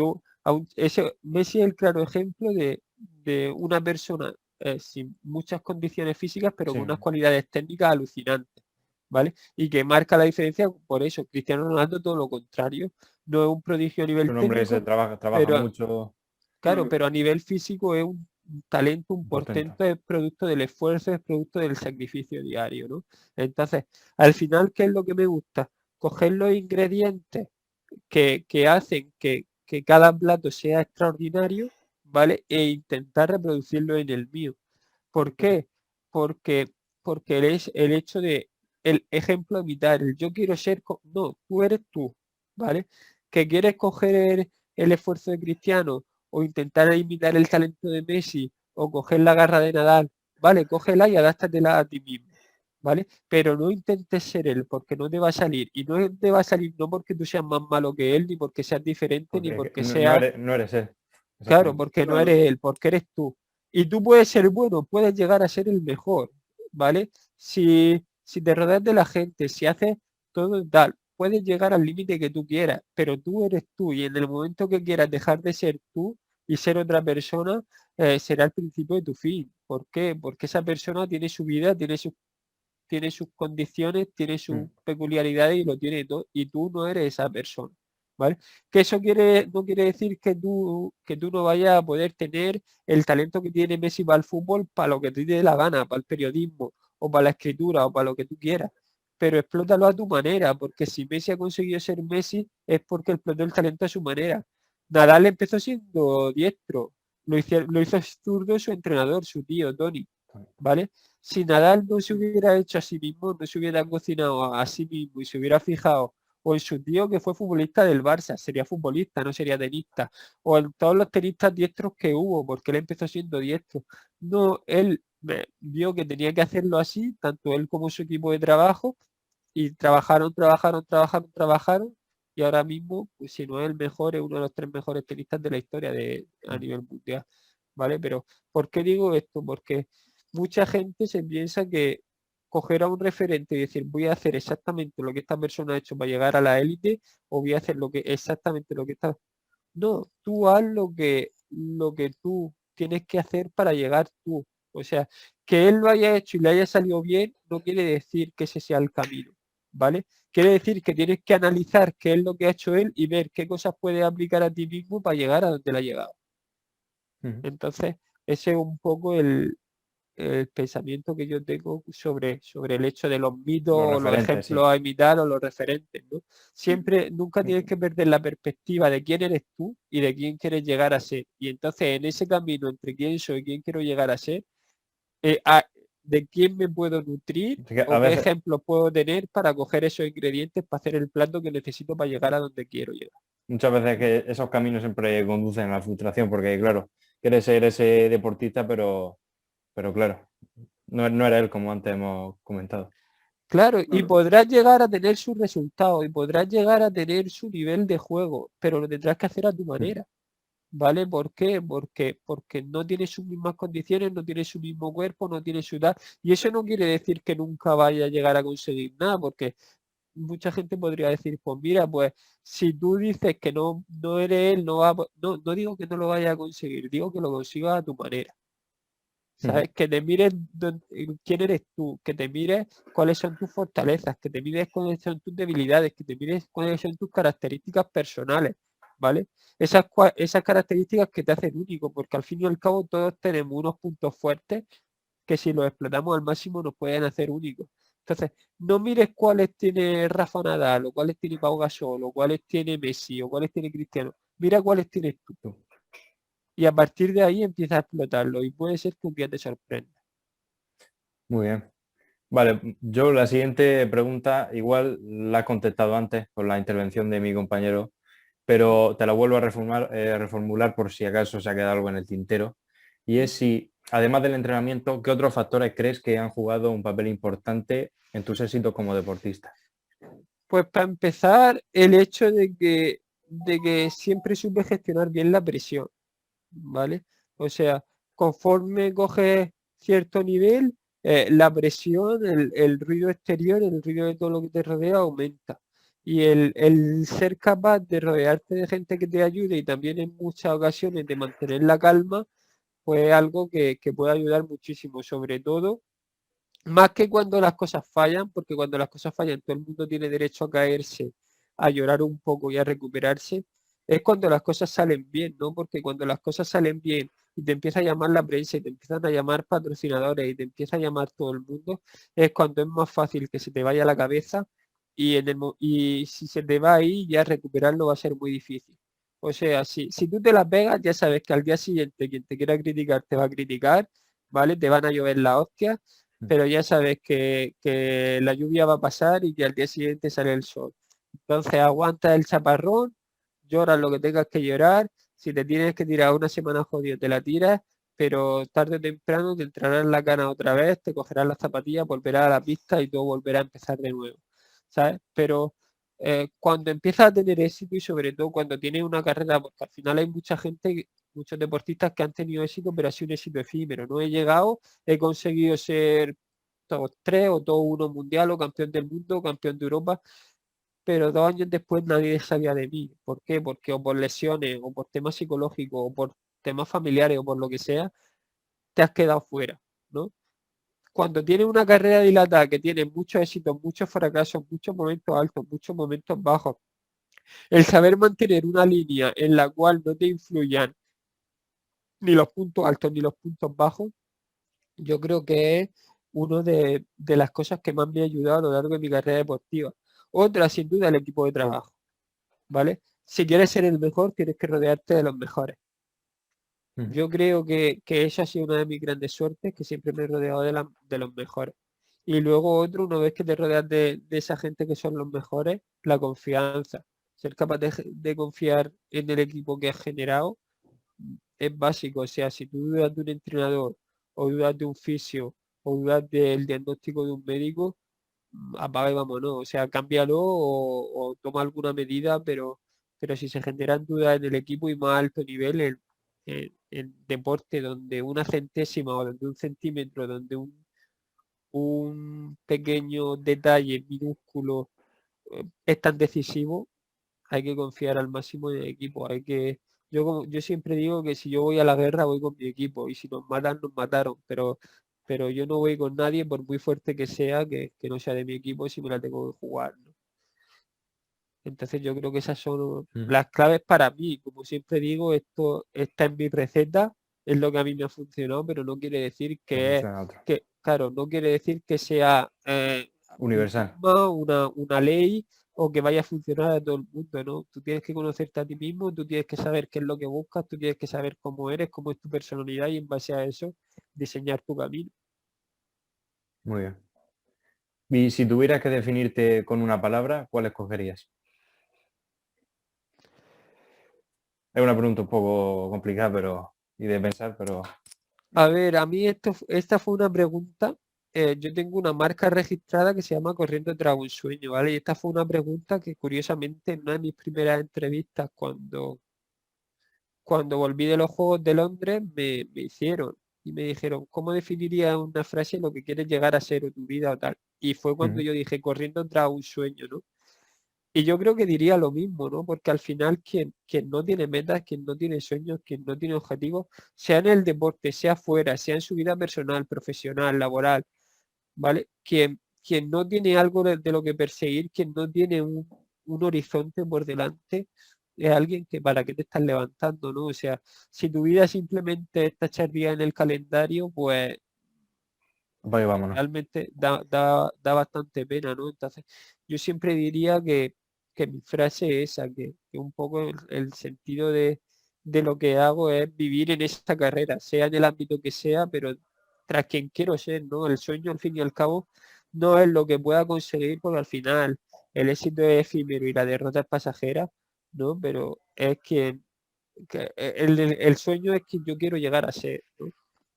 Messi es el claro ejemplo de una persona sin muchas condiciones físicas, pero Sí. con unas cualidades técnicas alucinantes, ¿vale? Y que marca la diferencia por eso. Cristiano Ronaldo todo lo contrario, no es un prodigio a nivel Un hombre que técnico, se trabaja pero mucho. claro, pero a nivel físico es un talento, un Portento. portento, es producto del esfuerzo, es producto del sacrificio diario, ¿no? Entonces, al final, ¿qué es lo que me gusta? Coger los ingredientes que hacen que cada plato sea extraordinario, ¿vale? E intentar reproducirlo en el mío. ¿Por qué? Porque, porque es el hecho de, el ejemplo evitar, el yo quiero ser, no, tú eres tú, ¿vale? Que quieres coger el esfuerzo de Cristiano o intentar imitar el talento de Messi o coger la garra de Nadal, ¿vale? Cógela y adáptatela a ti mismo, ¿vale? Pero no intentes ser él porque no te va a salir. Y no te va a salir no porque tú seas más malo que él, ni porque seas diferente, ni Porque porque no seas, eres él. claro, Exactamente. porque no Claro. eres él, porque eres tú. Y tú puedes ser bueno, puedes llegar a ser el mejor, ¿vale? Si te rodeas de la gente, si haces todo tal, puedes llegar al límite que tú quieras, pero tú eres tú y en el momento que quieras dejar de ser tú y ser otra persona, será el principio de tu fin. ¿Por qué? Porque esa persona tiene su vida, tiene sus condiciones, tiene sus peculiaridades y lo tiene todo, y tú no eres esa persona, ¿vale? Que eso no quiere decir que tú no vayas a poder tener el talento que tiene Messi para el fútbol, para lo que te dé la gana, para el periodismo, o para la escritura, o para lo que tú quieras. Pero explótalo a tu manera, porque si Messi ha conseguido ser Messi es porque explotó el talento a su manera. Nadal empezó siendo diestro, lo hizo zurdo su entrenador, su tío, Tony, ¿vale? Si Nadal no se hubiera hecho a sí mismo, no se hubiera cocinado a sí mismo y se hubiera fijado o en su tío que fue futbolista del Barça, sería futbolista, no sería tenista, o en todos los tenistas diestros que hubo, porque él empezó siendo diestro. No, él vio que tenía que hacerlo así, tanto él como su equipo de trabajo, y trabajaron, y ahora mismo, pues si no es el mejor, es uno de los 3 mejores tenistas de la historia a nivel mundial, ¿vale? Pero, ¿por qué digo esto? Porque mucha gente se piensa que coger a un referente y decir voy a hacer exactamente lo que esta persona ha hecho para llegar a la élite o voy a hacer exactamente lo que está. No, tú haz lo que tú tienes que hacer para llegar tú. O sea, que él lo haya hecho y le haya salido bien no quiere decir que ese sea el camino, ¿vale? Quiere decir que tienes que analizar qué es lo que ha hecho él y ver qué cosas puedes aplicar a ti mismo para llegar a donde le ha llegado. Entonces, ese es un poco el pensamiento que yo tengo sobre el hecho de los mitos o los ejemplos a imitar o los referentes, ¿no? Siempre, nunca tienes que perder la perspectiva de quién eres tú y de quién quieres llegar a ser. Y entonces en ese camino entre quién soy y quién quiero llegar a ser, de quién me puedo nutrir o qué ejemplos puedo tener para coger esos ingredientes para hacer el plato que necesito para llegar a donde quiero llegar. Muchas veces que esos caminos siempre conducen a la frustración, porque claro, quieres ser ese deportista, pero claro, no era él como antes hemos comentado. Claro, y podrás llegar a tener sus resultados y podrás llegar a tener su nivel de juego, pero lo tendrás que hacer a tu manera, ¿vale? ¿Por qué? Porque no tiene sus mismas condiciones, no tiene su mismo cuerpo, no tiene su edad. Y eso no quiere decir que nunca vaya a llegar a conseguir nada, porque mucha gente podría decir, pues mira, pues si tú dices que no eres él, no digo que no lo vaya a conseguir, digo que lo consigas a tu manera. ¿Sabes? Que te mires quién eres tú, que te mires cuáles son tus fortalezas, que te mires cuáles son tus debilidades, que te mires cuáles son tus características personales, ¿vale? Esas características que te hacen único, porque al fin y al cabo todos tenemos unos puntos fuertes que si los explotamos al máximo nos pueden hacer únicos. Entonces, no mires cuáles tiene Rafa Nadal, o cuáles tiene Pau Gasol, o cuáles tiene Messi, o cuáles tiene Cristiano. Mira cuáles tienes tú. Y a partir de ahí empieza a explotarlo y puede ser que un día te sorprenda. Muy bien. Vale, yo la siguiente pregunta igual la he contestado antes con la intervención de mi compañero, pero te la vuelvo a reformular por si acaso se ha quedado algo en el tintero. Y es si, además del entrenamiento, ¿qué otros factores crees que han jugado un papel importante en tus éxitos como deportista? Pues para empezar, el hecho de que siempre supe gestionar bien la presión, ¿vale? O sea, conforme coges cierto nivel, la presión, el ruido exterior, el ruido de todo lo que te rodea aumenta. Y el ser capaz de rodearte de gente que te ayude y también en muchas ocasiones de mantener la calma, pues es algo que puede ayudar muchísimo, sobre todo más que cuando las cosas fallan, porque cuando las cosas fallan todo el mundo tiene derecho a caerse, a llorar un poco y a recuperarse, es cuando las cosas salen bien, ¿no? Porque cuando las cosas salen bien y te empieza a llamar la prensa y te empiezan a llamar patrocinadores y te empieza a llamar todo el mundo, es cuando es más fácil que se te vaya la cabeza y si se te va ahí ya recuperarlo va a ser muy difícil. O sea, si tú te la pegas, ya sabes que al día siguiente quien te quiera criticar te va a criticar, ¿vale? Te van a llover la hostia, pero ya sabes que la lluvia va a pasar y que al día siguiente sale el sol. Entonces aguanta el chaparrón, llora lo que tengas que llorar, si te tienes que tirar una semana jodido te la tiras, pero tarde o temprano te entrará en la cana otra vez, te cogerás las zapatillas, volverás a la pista y todo volverá a empezar de nuevo, ¿sabes? Pero cuando empiezas a tener éxito y sobre todo cuando tienes una carrera, porque al final hay mucha gente, muchos deportistas que han tenido éxito, pero ha sido un éxito efímero. No he llegado, he conseguido ser top 3 o top 1 mundial o campeón del mundo, campeón de Europa, pero 2 años después nadie sabía de mí. ¿Por qué? Porque o por lesiones, o por temas psicológicos, o por temas familiares, o por lo que sea, te has quedado fuera, ¿no? Cuando tienes una carrera dilatada que tiene muchos éxitos, muchos fracasos, muchos momentos altos, muchos momentos bajos, el saber mantener una línea en la cual no te influyan ni los puntos altos ni los puntos bajos, yo creo que es una de las cosas que más me ha ayudado a lo largo de mi carrera deportiva. Otra, sin duda, el equipo de trabajo, ¿vale? Si quieres ser el mejor, tienes que rodearte de los mejores. Yo creo que esa ha sido una de mis grandes suertes, que siempre me he rodeado de los mejores. Y luego otro, una vez que te rodeas de esa gente que son los mejores, la confianza. Ser capaz de confiar en el equipo que has generado es básico. O sea, si tú dudas de un entrenador, o dudas de un fisio, o dudas del diagnóstico de un médico, apaga y vámonos. O sea, cámbialo o toma alguna medida, pero si se generan dudas en el equipo y más alto nivel, en deporte donde una centésima o donde un centímetro, donde un pequeño detalle minúsculo es tan decisivo, hay que confiar al máximo en el equipo. Yo siempre digo que si yo voy a la guerra voy con mi equipo y si nos matan, nos mataron, pero yo no voy con nadie por muy fuerte que sea, que no sea de mi equipo si me la tengo que jugar, ¿no? Entonces yo creo que esas son las claves para mí. Como siempre digo, esto está en mi receta, es lo que a mí me ha funcionado, pero no quiere decir claro, no quiere decir que sea un Universal. dogma, una ley o que vaya a funcionar a todo el mundo, ¿no? Tú tienes que conocerte a ti mismo, tú tienes que saber qué es lo que buscas, tú tienes que saber cómo eres, cómo es tu personalidad y en base a eso diseñar tu camino. Muy bien. Y si tuvieras que definirte con una palabra, ¿cuál escogerías? Es una pregunta un poco complicada, y de pensar, pero A ver, a mí esta fue una pregunta. Yo tengo una marca registrada que se llama Corriendo tras un sueño, ¿vale? Y esta fue una pregunta que curiosamente en una de mis primeras entrevistas cuando volví de los Juegos de Londres me hicieron y me dijeron, ¿cómo definirías una frase lo que quieres llegar a ser o tu vida o tal? Y fue cuando yo dije, corriendo tras un sueño, ¿no? Y yo creo que diría lo mismo, ¿no? Porque al final quien no tiene metas, quien no tiene sueños, quien no tiene objetivos, sea en el deporte, sea fuera, sea en su vida personal, profesional, laboral, ¿vale? Quien no tiene algo de lo que perseguir, quien no tiene un horizonte por delante, es alguien que para qué te estás levantando, ¿no? O sea, si tu vida simplemente está echar días en el calendario, pues vaya, vámonos. realmente da bastante pena, ¿no? Entonces, yo siempre diría que mi frase es esa, que un poco el sentido de lo que hago es vivir en esta carrera, sea en el ámbito que sea, pero tras quien quiero ser, ¿no? El sueño, al fin y al cabo, no es lo que pueda conseguir, porque al final el éxito es efímero y la derrota es pasajera, ¿no? Pero es el sueño es quien yo quiero llegar a ser, ¿no?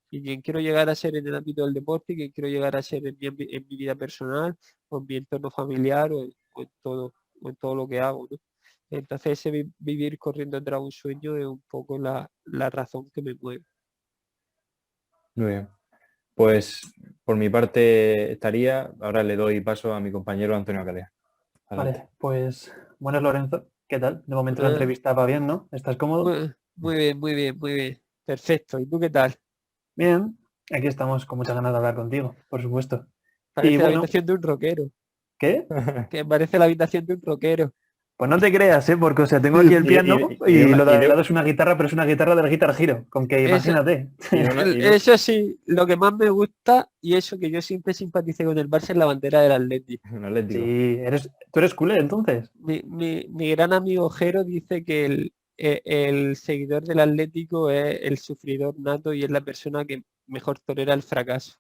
Y quien quiero llegar a ser en el ámbito del deporte, y quien quiero llegar a ser en mi vida personal, o en mi entorno familiar, o en todo lo que hago, ¿no? Entonces ese vivir corriendo tras un sueño es un poco la razón que me mueve. Muy bien. Pues por mi parte estaría. Ahora le doy paso a mi compañero Antonio Calea. Adelante. Vale, pues buenas Lorenzo, ¿qué tal? De momento la Ah, entrevista va bien, ¿no? ¿Estás cómodo? muy bien, muy bien, muy bien. Perfecto. ¿Y tú qué tal? Bien, aquí estamos con muchas ganas de hablar contigo, por supuesto. Y Parece la bueno, habitación de un rockero. ¿qué? Que parece la habitación de un rockero. Pues no te creas, ¿eh? Porque, o sea, tengo aquí el piano y lo de al lado es una guitarra, pero es una guitarra del Guitar Hero, con que Eso, imagínate. eso sí, lo que más me gusta, y eso que yo siempre simpaticé con el Barça, es la bandera del Atleti. Un Atlético. Sí, tú eres culé, entonces. Mi gran amigo Jero dice que el seguidor del Atlético es el sufridor nato y es la persona que mejor tolera el fracaso,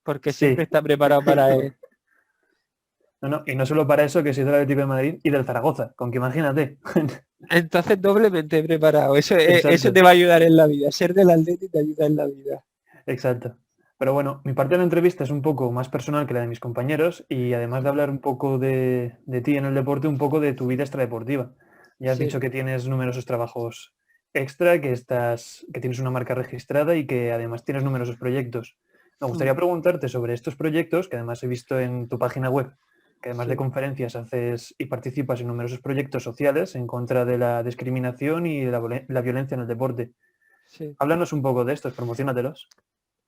porque Sí. siempre está preparado para él. No, y no solo para eso, que soy del Atlético de Madrid y del Zaragoza, con que imagínate. Entonces doblemente preparado. Eso Exacto. te va a ayudar en la vida. Ser del Atlético te ayuda en la vida. Exacto. Pero bueno, mi parte de la entrevista es un poco más personal que la de mis compañeros y además de hablar un poco de ti en el deporte, un poco de tu vida extradeportiva. Ya has Sí. dicho que tienes numerosos trabajos extra, que tienes una marca registrada y que además tienes numerosos proyectos. Me gustaría preguntarte sobre estos proyectos, que además he visto en tu página web que además Sí. de conferencias haces y participas en numerosos proyectos sociales en contra de la discriminación y la violencia en el deporte. Sí. Háblanos un poco de estos, promocionatelos.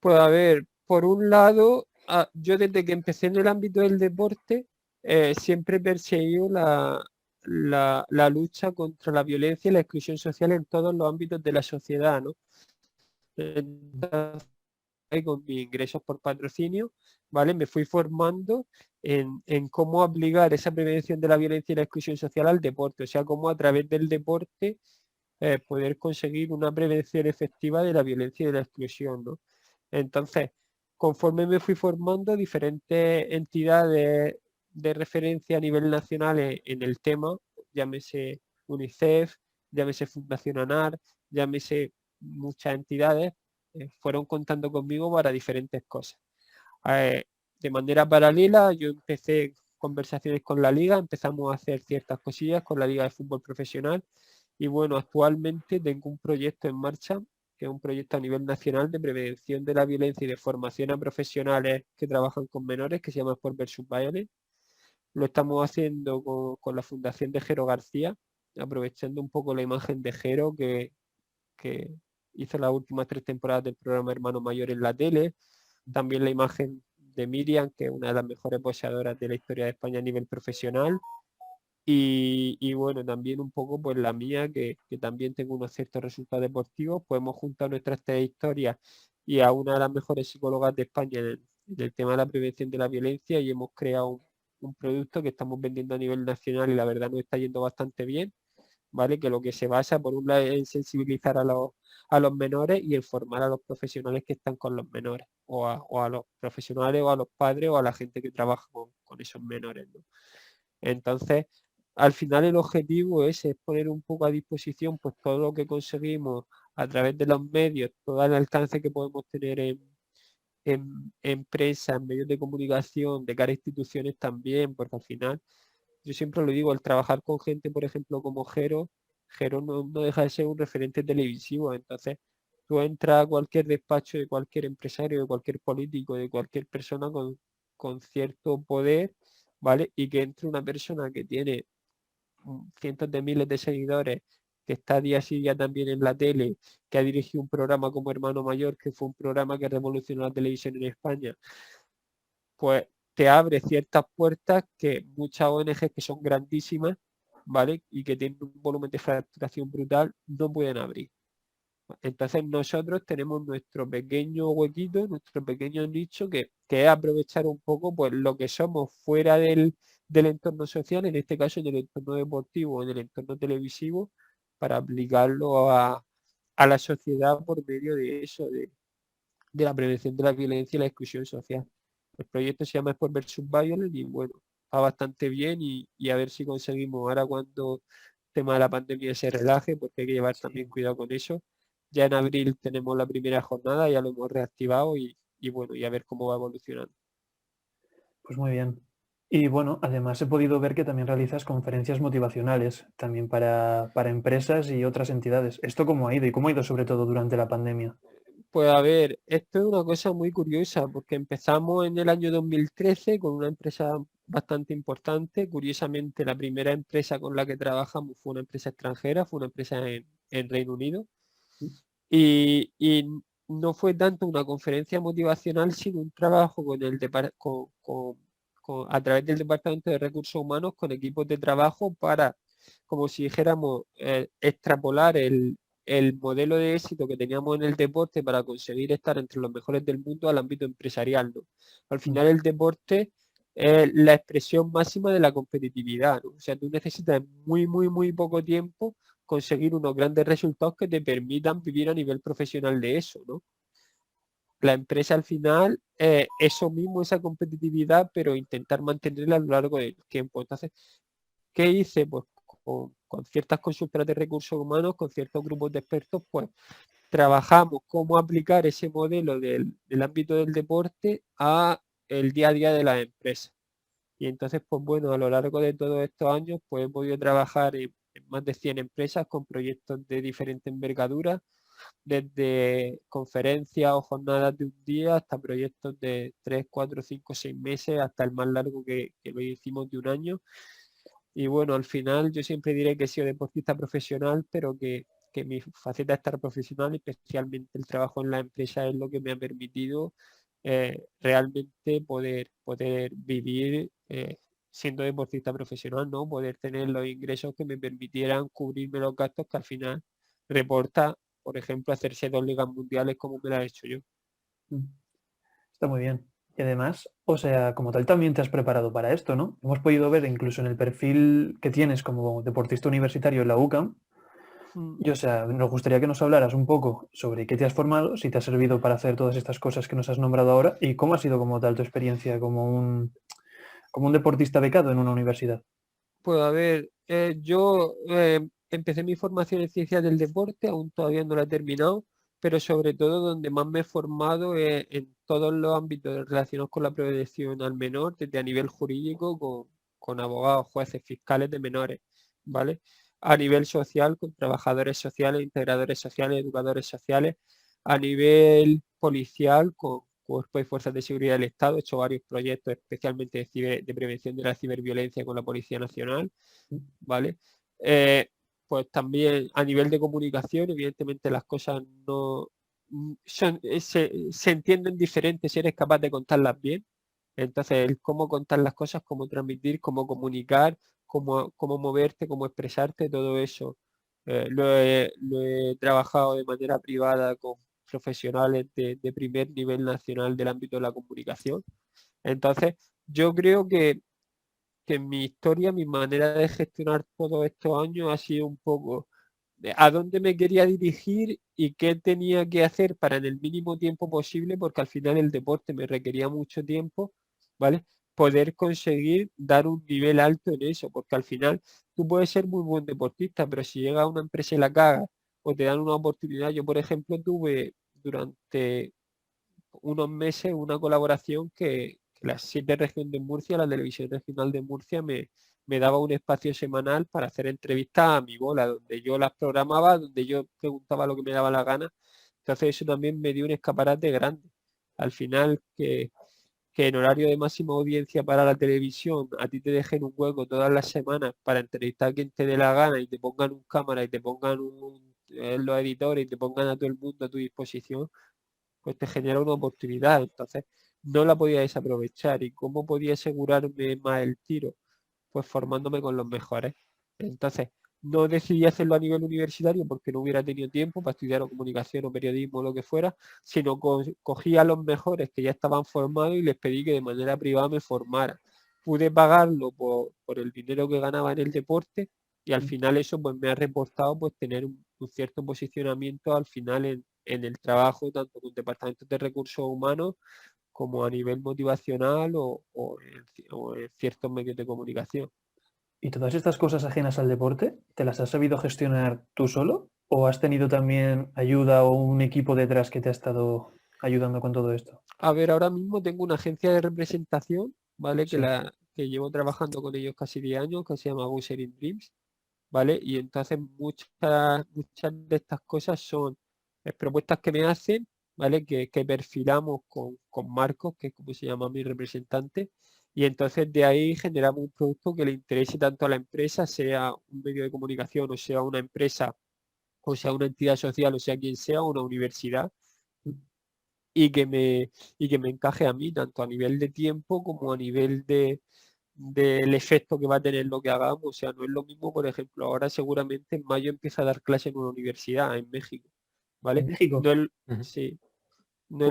Pues a ver, por un lado, yo desde que empecé en el ámbito del deporte, siempre he perseguido la lucha contra la violencia y la exclusión social en todos los ámbitos de la sociedad, ¿no? Entonces, con mis ingresos por patrocinio, ¿vale? Me fui formando en cómo aplicar esa prevención de la violencia y la exclusión social al deporte, o sea, cómo a través del deporte poder conseguir una prevención efectiva de la violencia y de la exclusión, ¿no? Entonces, conforme me fui formando, diferentes entidades de referencia a nivel nacional en el tema, llámese UNICEF, llámese Fundación ANAR, llámese muchas entidades, fueron contando conmigo para diferentes cosas. De manera paralela, yo empecé conversaciones con la liga, empezamos a hacer ciertas cosillas con la liga de fútbol profesional y bueno, actualmente tengo un proyecto en marcha, que es un proyecto a nivel nacional de prevención de la violencia y de formación a profesionales que trabajan con menores, que se llama Sport vs Violence. Lo estamos haciendo con la Fundación de Jero García, aprovechando un poco la imagen de Jero que hizo las últimas 3 temporadas del programa Hermano Mayor en la tele. También la imagen de Miriam, que es una de las mejores boxeadoras de la historia de España a nivel profesional. Y bueno, también un poco pues la mía, que también tengo unos ciertos resultados deportivos, pues hemos juntado nuestras 3 historias y a una de las mejores psicólogas de España en el tema de la prevención de la violencia y hemos creado un producto que estamos vendiendo a nivel nacional y la verdad nos está yendo bastante bien, ¿vale? Que lo que se basa por un lado en sensibilizar a los menores y en formar a los profesionales que están con los menores, o a los profesionales o a los padres o a la gente que trabaja con esos menores, ¿no? Entonces, al final el objetivo es poner un poco a disposición pues todo lo que conseguimos a través de los medios, todo el alcance que podemos tener en empresas, en medios de comunicación, de cara a instituciones también, porque al final, yo siempre lo digo, el trabajar con gente, por ejemplo, como Jero, Jero no deja de ser un referente televisivo, entonces tú entras a cualquier despacho de cualquier empresario, de cualquier político, de cualquier persona con cierto poder, ¿vale? Y que entre una persona que tiene cientos de miles de seguidores, que está día sí día también en la tele, que ha dirigido un programa como Hermano Mayor, que fue un programa que revolucionó la televisión en España, pues te abre ciertas puertas que muchas ONGs que son grandísimas, ¿vale? Y que tienen un volumen de facturación brutal, no pueden abrir. Entonces nosotros tenemos nuestro pequeño huequito, nuestro pequeño nicho, que es aprovechar un poco pues lo que somos fuera del entorno social, en este caso en el entorno deportivo, en el entorno televisivo, para aplicarlo a la sociedad por medio de eso, de la prevención de la violencia y la exclusión social. El proyecto se llama Sport vs Violence y bueno, va bastante bien y a ver si conseguimos ahora cuando el tema de la pandemia se relaje, porque hay que llevar también cuidado con eso. Ya en abril tenemos la primera jornada, ya lo hemos reactivado y bueno, y a ver cómo va evolucionando. Pues muy bien. Y bueno, además he podido ver que también realizas conferencias motivacionales, también para empresas y otras entidades. ¿Esto cómo ha ido y cómo ha ido sobre todo durante la pandemia? Pues a ver, esto es una cosa muy curiosa porque empezamos en el año 2013 con una empresa bastante importante. Curiosamente, la primera empresa con la que trabajamos fue una empresa extranjera, fue una empresa en Reino Unido. Y no fue tanto una conferencia motivacional, sino un trabajo a través del Departamento de Recursos Humanos con equipos de trabajo para, como si dijéramos, extrapolar el modelo de éxito que teníamos en el deporte para conseguir estar entre los mejores del mundo al ámbito empresarial, ¿no? Al final el deporte es la expresión máxima de la competitividad, ¿no? O sea, tú necesitas muy poco tiempo conseguir unos grandes resultados que te permitan vivir a nivel profesional de eso, ¿no? La empresa al final, eso mismo, esa competitividad, pero intentar mantenerla a lo largo del tiempo. Entonces, ¿qué hice? Pues con ciertas consultoras de recursos humanos, con ciertos grupos de expertos, pues trabajamos cómo aplicar ese modelo del ámbito del deporte a el día a día de las empresas. Y entonces, pues bueno, a lo largo de todos estos años, pues he podido trabajar en más de 100 empresas con proyectos de diferente envergadura, desde conferencias o jornadas de un día hasta proyectos de 3, 4, 5, 6 meses, hasta el más largo que lo hicimos de un año. Y bueno, al final yo siempre diré que he sido deportista profesional, pero que mi faceta de estar profesional, especialmente el trabajo en la empresa, es lo que me ha permitido realmente poder vivir siendo deportista profesional, ¿no? Poder tener los ingresos que me permitieran cubrirme los gastos que al final reporta, por ejemplo, hacerse 2 ligas mundiales como me las he hecho yo. Está muy bien. Y además, o sea, como tal también te has preparado para esto, ¿no? Hemos podido ver incluso en el perfil que tienes como deportista universitario en la UCAM. Y o sea, nos gustaría que nos hablaras un poco sobre qué te has formado, si te ha servido para hacer todas estas cosas que nos has nombrado ahora y cómo ha sido como tal tu experiencia como un deportista becado en una universidad. Pues a ver, yo empecé mi formación en ciencias del deporte, aún todavía no la he terminado, pero sobre todo donde más me he formado es en todos los ámbitos relacionados con la protección al menor, desde a nivel jurídico, con abogados, jueces, fiscales de menores, ¿vale? A nivel social, con trabajadores sociales, integradores sociales, educadores sociales, a nivel policial, con cuerpos y fuerzas de seguridad del Estado. He hecho varios proyectos, especialmente de prevención de la ciberviolencia con la Policía Nacional, ¿vale? Pues también a nivel de comunicación, evidentemente las cosas no se entienden diferentes si eres capaz de contarlas bien. Entonces, el cómo contar las cosas, cómo transmitir, cómo comunicar, cómo moverte, cómo expresarte, todo eso lo he trabajado de manera privada con profesionales de primer nivel nacional del ámbito de la comunicación. Entonces, yo creo que mi historia, mi manera de gestionar todos estos años ha sido un poco de a dónde me quería dirigir y qué tenía que hacer para en el mínimo tiempo posible, porque al final el deporte me requería mucho tiempo, ¿vale? Poder conseguir dar un nivel alto en eso, porque al final tú puedes ser muy buen deportista, pero si llega a una empresa y la caga o te dan una oportunidad, yo por ejemplo tuve durante unos meses una colaboración que la 7 región de Murcia, la televisión regional de Murcia, me daba un espacio semanal para hacer entrevistas a mi bola, donde yo las programaba, donde yo preguntaba lo que me daba la gana. Entonces eso también me dio un escaparate grande. Al final, que en horario de máxima audiencia para la televisión a ti te dejen un hueco todas las semanas para entrevistar a quien te dé la gana y te pongan un cámara y te pongan los editores y te pongan a todo el mundo a tu disposición, pues te genera una oportunidad. Entonces, no la podía desaprovechar. ¿Y cómo podía asegurarme más el tiro? Pues formándome con los mejores. Entonces, no decidí hacerlo a nivel universitario porque no hubiera tenido tiempo para estudiar o comunicación o periodismo o lo que fuera, sino cogí a los mejores que ya estaban formados y les pedí que de manera privada me formara. Pude pagarlo por el dinero que ganaba en el deporte y al final eso pues me ha reportado pues tener un cierto posicionamiento al final en el trabajo, tanto con departamentos de recursos humanos como a nivel motivacional o en ciertos medios de comunicación. ¿Y todas estas cosas ajenas al deporte, te las has sabido gestionar tú solo? ¿O has tenido también ayuda o un equipo detrás que te ha estado ayudando con todo esto? A ver, ahora mismo tengo una agencia de representación, ¿vale? Sí. Que llevo trabajando con ellos casi 10 años, que se llama Sharing Dreams, ¿vale? Y entonces muchas de estas cosas son propuestas que me hacen, ¿vale? Que perfilamos con Marcos, que es como se llama mi representante, y entonces de ahí generamos un producto que le interese tanto a la empresa, sea un medio de comunicación, o sea una empresa, o sea una entidad social, o sea quien sea, una universidad, y que me encaje a mí, tanto a nivel de tiempo como a nivel del efecto que va a tener lo que hagamos. O sea, no es lo mismo, por ejemplo, ahora seguramente en mayo empieza a dar clase en una universidad en México, ¿En ¿vale? México? No es, Ujú. sí, Joder.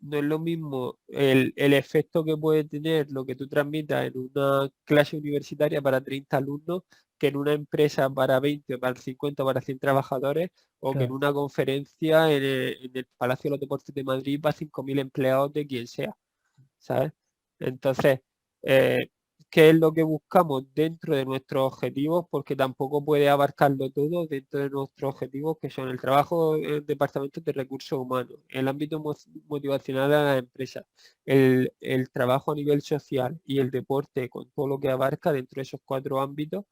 no es lo mismo el efecto que puede tener lo que tú transmitas en una clase universitaria para 30 alumnos que en una empresa para 20, para 50, para 100 trabajadores, o que en Claro. una conferencia en el Palacio de los Deportes de Madrid para 5.000 empleados de quien sea, ¿sabes? Entonces, eh, ¿qué es lo que buscamos dentro de nuestros objetivos? Porque tampoco puede abarcarlo todo dentro de nuestros objetivos, que son el trabajo en departamentos de recursos humanos, el ámbito motivacional a la empresa, el trabajo a nivel social y el deporte con todo lo que abarca dentro de esos 4 ámbitos.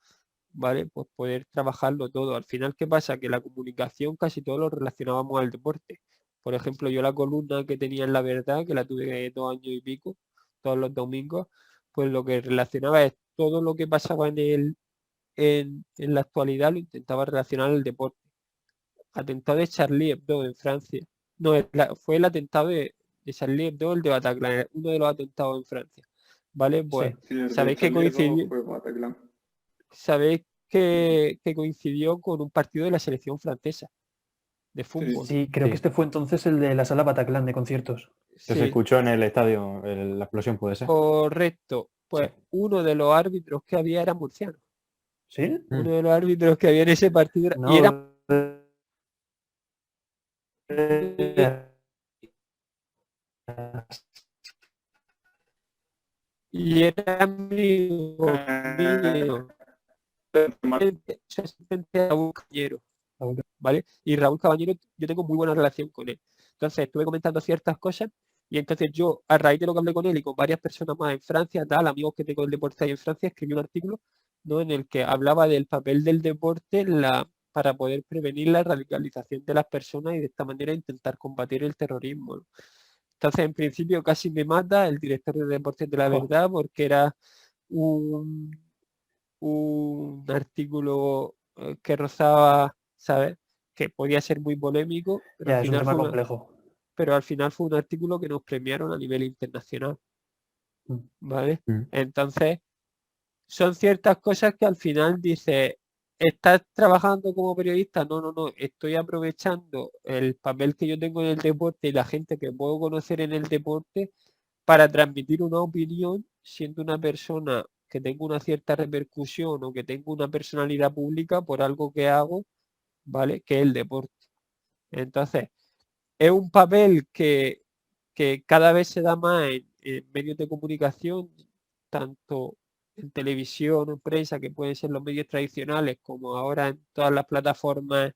¿vale? Pues poder trabajarlo todo. Al final, ¿qué pasa? Que la comunicación casi todo lo relacionábamos al deporte. Por ejemplo, yo la columna que tenía en La Verdad, que la tuve 2 años y pico, todos los domingos, pues lo que relacionaba es todo lo que pasaba en la actualidad, lo intentaba relacionar al deporte. Atentado de Charlie Hebdo en Francia. No, fue el atentado de Charlie Hebdo, el de Bataclan, uno de los atentados en Francia. ¿Vale? Pues Sí. Sí, el de sabéis que Charlie Hebdo coincidió, fue Bataclan. sabéis que coincidió con un partido de la selección francesa de fútbol. Sí, creo que Sí. este fue entonces el de la sala Bataclan de conciertos. Que se Sí, escuchó en el estadio, la explosión puede ser. correcto. Pues uno de los árbitros que había era murciano. ¿Sí? Uno de los árbitros que había en ese partido y era No. y era amigo mío. Su asistente era Raúl Cabañero, ¿vale? Y Raúl Cabañero, yo tengo muy buena relación con él. Entonces estuve comentando ciertas cosas y entonces yo, a raíz de lo que hablé con él y con varias personas más en Francia, tal, amigos que tengo del deporte ahí en Francia, escribí un artículo, ¿no? En el que hablaba del papel del deporte para poder prevenir la radicalización de las personas y de esta manera intentar combatir el terrorismo, ¿no? Entonces, en principio, casi me mata el director de Deportes de La Verdad porque era un artículo que rozaba, ¿sabes? Que podía ser muy polémico, pero al Ya, es un final tema fue complejo. un artículo que nos premiaron a nivel internacional, Mm. ¿vale? Mm. Entonces, son ciertas cosas que al final dices, ¿estás trabajando como periodista? No, no, no, estoy aprovechando el papel que yo tengo en el deporte y la gente que puedo conocer en el deporte para transmitir una opinión siendo una persona que tenga una cierta repercusión o que tenga una personalidad pública por algo que hago, ¿vale? Que es el deporte. Entonces, es un papel que cada vez se da más en medios de comunicación, tanto en televisión, en prensa, que pueden ser los medios tradicionales, como ahora en todas las plataformas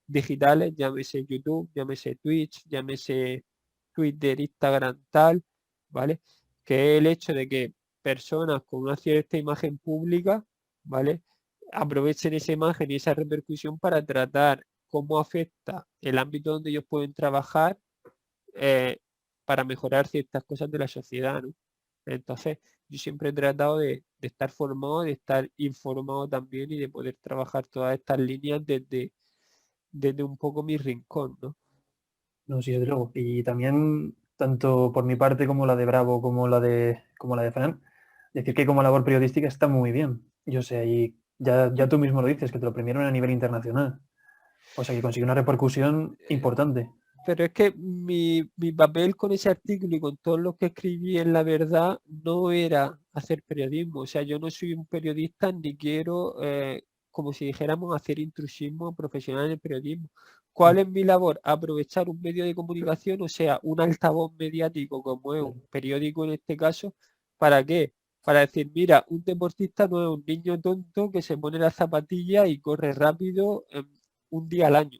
digitales, llámese YouTube, llámese Twitch, llámese Twitter, Instagram, tal, ¿vale? Que es el hecho de que personas con una cierta imagen pública, ¿vale? Aprovechen esa imagen y esa repercusión para tratar cómo afecta el ámbito donde ellos pueden trabajar eh, para mejorar ciertas cosas de la sociedad, ¿no? Entonces, yo siempre he tratado de estar formado, de estar informado también y de poder trabajar todas estas líneas desde un poco mi rincón, ¿no? No, sí, desde luego. Y también, tanto por mi parte como la de Bravo, como la de Fran, decir que como labor periodística está muy bien. Yo sé, y ya tú mismo lo dices, que te lo premiaron a nivel internacional. O sea, que consiguió una repercusión importante. Pero es que mi papel con ese artículo y con todo lo que escribí en La Verdad no era hacer periodismo. O sea, yo no soy un periodista ni quiero, como si dijéramos, hacer intrusismo profesional en el periodismo. ¿Cuál es mi labor? Aprovechar un medio de comunicación, o sea, un altavoz mediático como es un periódico en este caso. ¿Para qué? Para decir, mira, un deportista no es un niño tonto que se pone las zapatillas y corre rápido un día al año,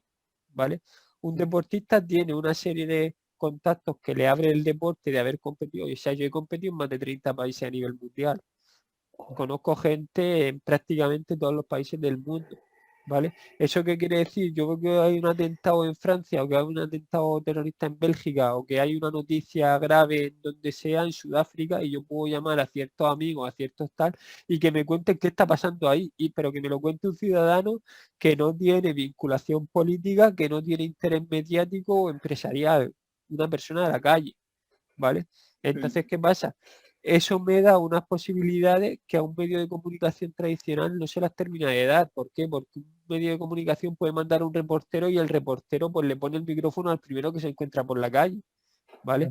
¿vale? Un deportista tiene una serie de contactos que le abre el deporte de haber competido. O sea, yo he competido en más de 30 países a nivel mundial. Conozco gente en prácticamente todos los países del mundo, ¿vale? ¿Eso qué quiere decir? Yo veo que hay un atentado en Francia o que hay un atentado terrorista en Bélgica o que hay una noticia grave en donde sea, en Sudáfrica, y yo puedo llamar a ciertos amigos, a ciertos tal, y que me cuenten qué está pasando ahí, pero que me lo cuente un ciudadano que no tiene vinculación política, que no tiene interés mediático o empresarial, una persona de la calle, ¿vale? Entonces, ¿qué pasa? Eso me da unas posibilidades que a un medio de comunicación tradicional no se las termina de dar. ¿Por qué? Porque un medio de comunicación puede mandar a un reportero y el reportero pues le pone el micrófono al primero que se encuentra por la calle, ¿vale?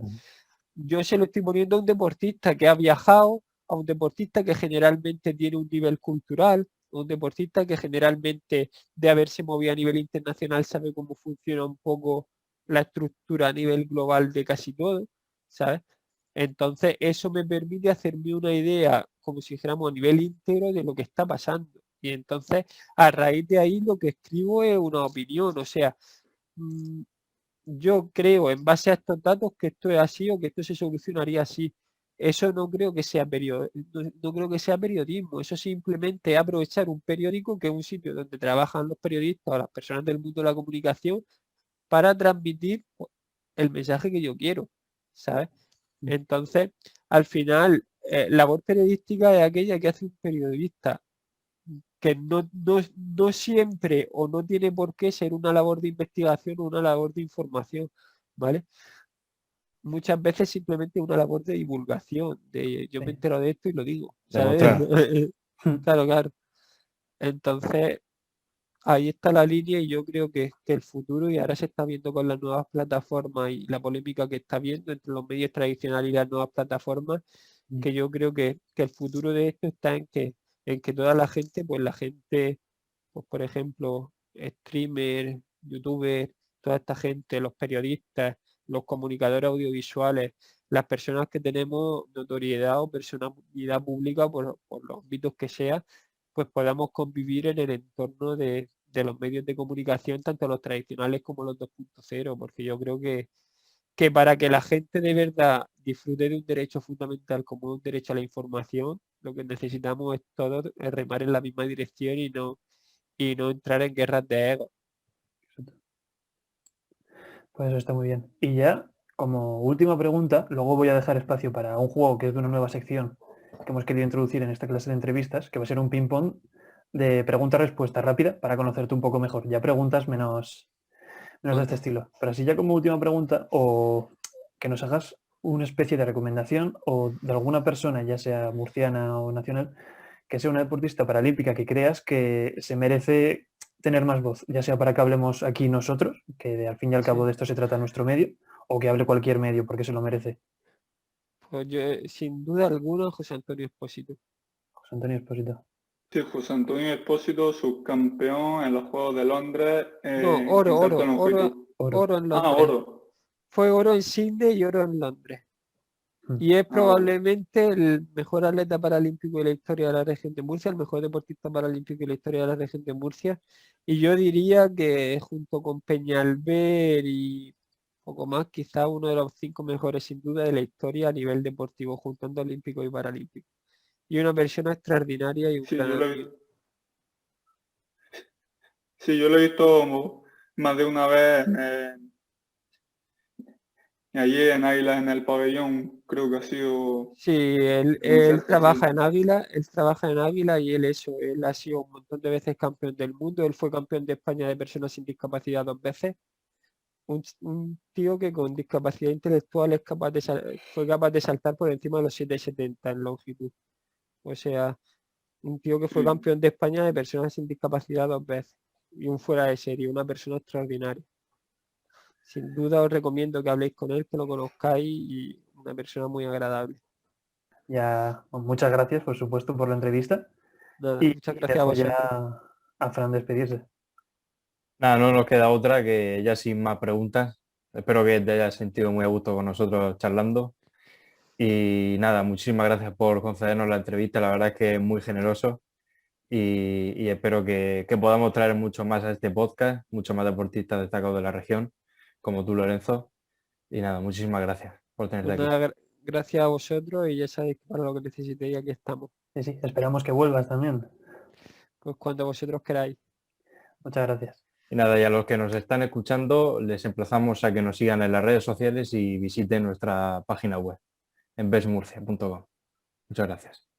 Yo se lo estoy poniendo a un deportista que ha viajado, a un deportista que generalmente tiene un nivel cultural, a un deportista que generalmente de haberse movido a nivel internacional sabe cómo funciona un poco la estructura a nivel global de casi todo, ¿sabes? Entonces, eso me permite hacerme una idea, como si dijéramos, a nivel íntegro de lo que está pasando. Y entonces, a raíz de ahí, lo que escribo es una opinión. O sea, yo creo, en base a estos datos, que esto es así o que esto se solucionaría así. eso no creo que sea no creo que sea periodismo, eso simplemente es aprovechar un periódico que es un sitio donde trabajan los periodistas o las personas del mundo de la comunicación para transmitir pues, el mensaje que yo quiero, ¿sabes? Entonces, al final, labor periodística es aquella que hace un periodista, que no siempre o no tiene por qué ser una labor de investigación o una labor de información, ¿vale? Muchas veces simplemente una labor de divulgación, de yo me Sí. entero de esto y lo digo, ¿sabes? Demostrar. Claro, claro. Entonces, ahí está la línea y yo creo que el futuro, y ahora se está viendo con las nuevas plataformas y la polémica que está habiendo entre los medios tradicionales y las nuevas plataformas, que yo creo que el futuro de esto está en que toda la gente, pues por ejemplo, streamers, youtubers, toda esta gente, los periodistas, los comunicadores audiovisuales, las personas que tenemos notoriedad o personalidad pública por los ámbitos que sea, pues podamos convivir en el entorno de los medios de comunicación, tanto los tradicionales como los 2.0, porque yo creo que para que la gente de verdad disfrute de un derecho fundamental como un derecho a la información, lo que necesitamos es todos remar en la misma dirección y no entrar en guerras de ego. Pues eso está muy bien. Y ya, como última pregunta, luego voy a dejar espacio para un juego que es de una nueva sección que hemos querido introducir en esta clase de entrevistas, que va a ser un ping-pong de pregunta-respuesta rápida para conocerte un poco mejor. Ya preguntas menos de este estilo. Pero así ya como última pregunta, o que nos hagas una especie de recomendación o de alguna persona, ya sea murciana o nacional, que sea una deportista paralímpica que creas que se merece tener más voz, ya sea para que hablemos aquí nosotros, que al fin y al cabo Sí. de esto se trata nuestro medio, o que hable cualquier medio porque se lo merece. Pues yo, sin duda alguna, José Antonio Expósito. José Antonio Expósito. Sí, José Antonio Expósito, subcampeón en los Juegos de Londres No, en salto de longitud. Oro. en Ah, Londres. oro. Fue oro en Sydney y oro en Londres. Mm. Y es Ah, oro. probablemente el mejor atleta paralímpico de la historia de la región de Murcia, el mejor deportista paralímpico de la historia de la región de Murcia. Y yo diría que junto con Peñalver y poco más, quizá uno de los 5 mejores sin duda de la historia a nivel deportivo, juntando olímpico y paralímpico. Y una persona extraordinaria y un Sí, gran yo lo amigo. Sí, yo lo he visto más de una vez allí en Águilas en el pabellón, creo que ha sido Sí, muy él cerca, trabaja sí. en Ávila, y él ha sido un montón de veces campeón del mundo, él fue campeón de España de personas sin discapacidad 2 veces, un tío que con discapacidad intelectual fue capaz de saltar por encima de los 7,70 en longitud. O sea, un tío que fue Sí. campeón de España de personas sin discapacidad 2 veces y un fuera de serie, una persona extraordinaria. Sin duda os recomiendo que habléis con él, que lo conozcáis y una persona muy agradable. Ya, bueno, muchas gracias, por supuesto, por la entrevista. Nada, Y muchas gracias a dejo ya vosotros. a Fran despedirse. Nada, no nos queda otra que ya sin más preguntas. Espero que te hayas sentido muy a gusto con nosotros charlando. Y nada, muchísimas gracias por concedernos la entrevista. La verdad es que es muy generoso y espero que podamos traer mucho más a este podcast, muchos más deportistas destacados de la región, como tú, Lorenzo. Y nada, muchísimas gracias por tenerte Pues aquí. nada, gracias a vosotros y ya sabéis que para lo que necesitéis aquí estamos. Sí, sí, esperamos que vuelvas también. Pues cuando vosotros queráis. Muchas gracias. Y nada, y a los que nos están escuchando, les emplazamos a que nos sigan en las redes sociales y visiten nuestra página web en besmurcia.com. Muchas gracias.